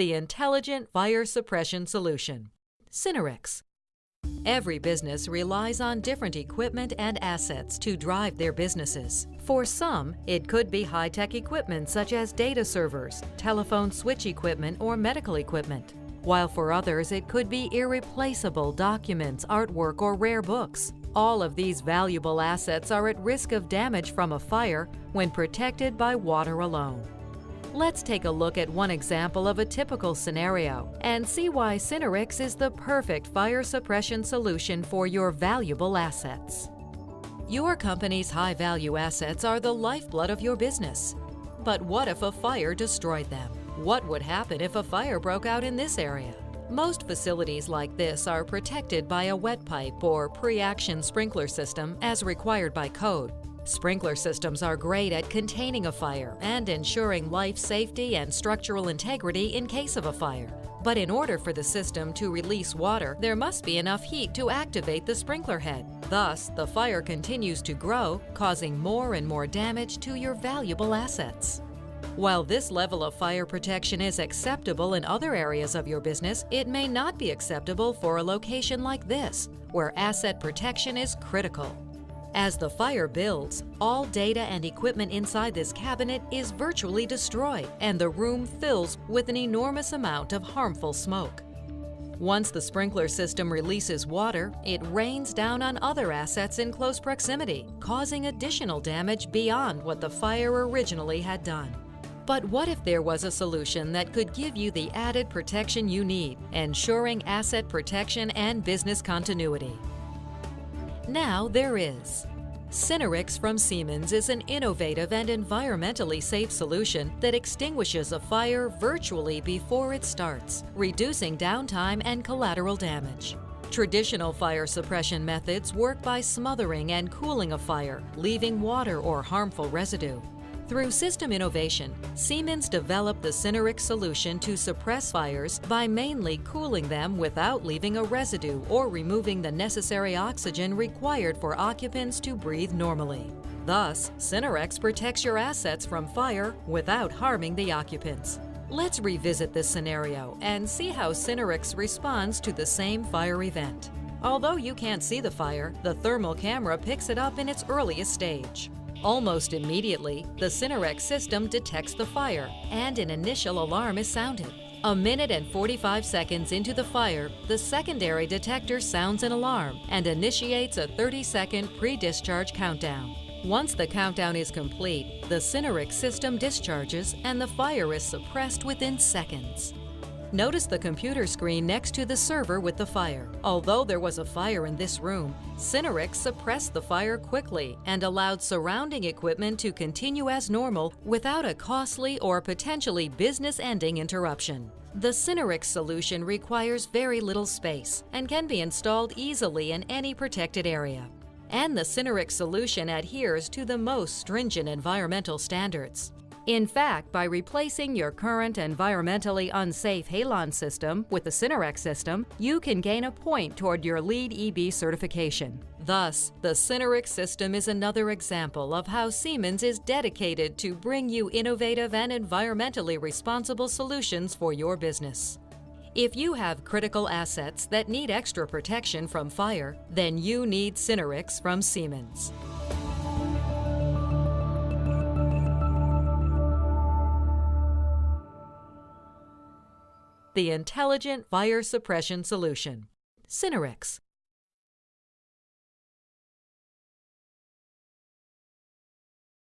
The intelligent fire suppression solution. Sinorix. Every business relies on different equipment and assets to drive their businesses. For some, it could be high-tech equipment such as data servers, telephone switch equipment, or medical equipment. While for others, it could be irreplaceable documents, artwork, or rare books. All of these valuable assets are at risk of damage from a fire when protected by water alone. Let's take a look at one example of a typical scenario and see why Sinorix is the perfect fire suppression solution for your valuable assets. Your company's high-value assets are the lifeblood of your business. But what if a fire destroyed them? What would happen if a fire broke out in this area? Most facilities like this are protected by a wet pipe or pre-action sprinkler system as required by code. Sprinkler systems are great at containing a fire and ensuring life safety and structural integrity in case of a fire. But in order for the system to release water, there must be enough heat to activate the sprinkler head. Thus, the fire continues to grow, causing more and more damage to your valuable assets. While this level of fire protection is acceptable in other areas of your business, it may not be acceptable for a location like this, where asset protection is critical. As the fire builds, all data and equipment inside this cabinet is virtually destroyed, and the room fills with an enormous amount of harmful smoke. Once the sprinkler system releases water, it rains down on other assets in close proximity, causing additional damage beyond what the fire originally had done. But what if there was a solution that could give you the added protection you need, ensuring asset protection and business continuity? Now there is. Sinorix from Siemens is an innovative and environmentally safe solution that extinguishes a fire virtually before it starts, reducing downtime and collateral damage. Traditional fire suppression methods work by smothering and cooling a fire, leaving water or harmful residue. Through system innovation, Siemens developed the Sinorix solution to suppress fires by mainly cooling them without leaving a residue or removing the necessary oxygen required for occupants to breathe normally. Thus, Sinorix protects your assets from fire without harming the occupants. Let's revisit this scenario and see how Sinorix responds to the same fire event. Although you can't see the fire, the thermal camera picks it up in its earliest stage. Almost immediately, the Sinorix system detects the fire, and an initial alarm is sounded. A minute and 45 seconds into the fire, the secondary detector sounds an alarm and initiates a 30-second pre-discharge countdown. Once the countdown is complete, the Sinorix system discharges and the fire is suppressed within seconds. Notice the computer screen next to the server with the fire. Although there was a fire in this room, Sinorix suppressed the fire quickly and allowed surrounding equipment to continue as normal without a costly or potentially business-ending interruption. The Sinorix solution requires very little space and can be installed easily in any protected area. And the Sinorix solution adheres to the most stringent environmental standards. In fact, by replacing your current environmentally unsafe halon system with the Sinorix system, you can gain a point toward your LEED EB certification. Thus, the Sinorix system is another example of how Siemens is dedicated to bring you innovative and environmentally responsible solutions for your business. If you have critical assets that need extra protection from fire, then you need Sinorix from Siemens. The intelligent fire suppression solution. Sinorix.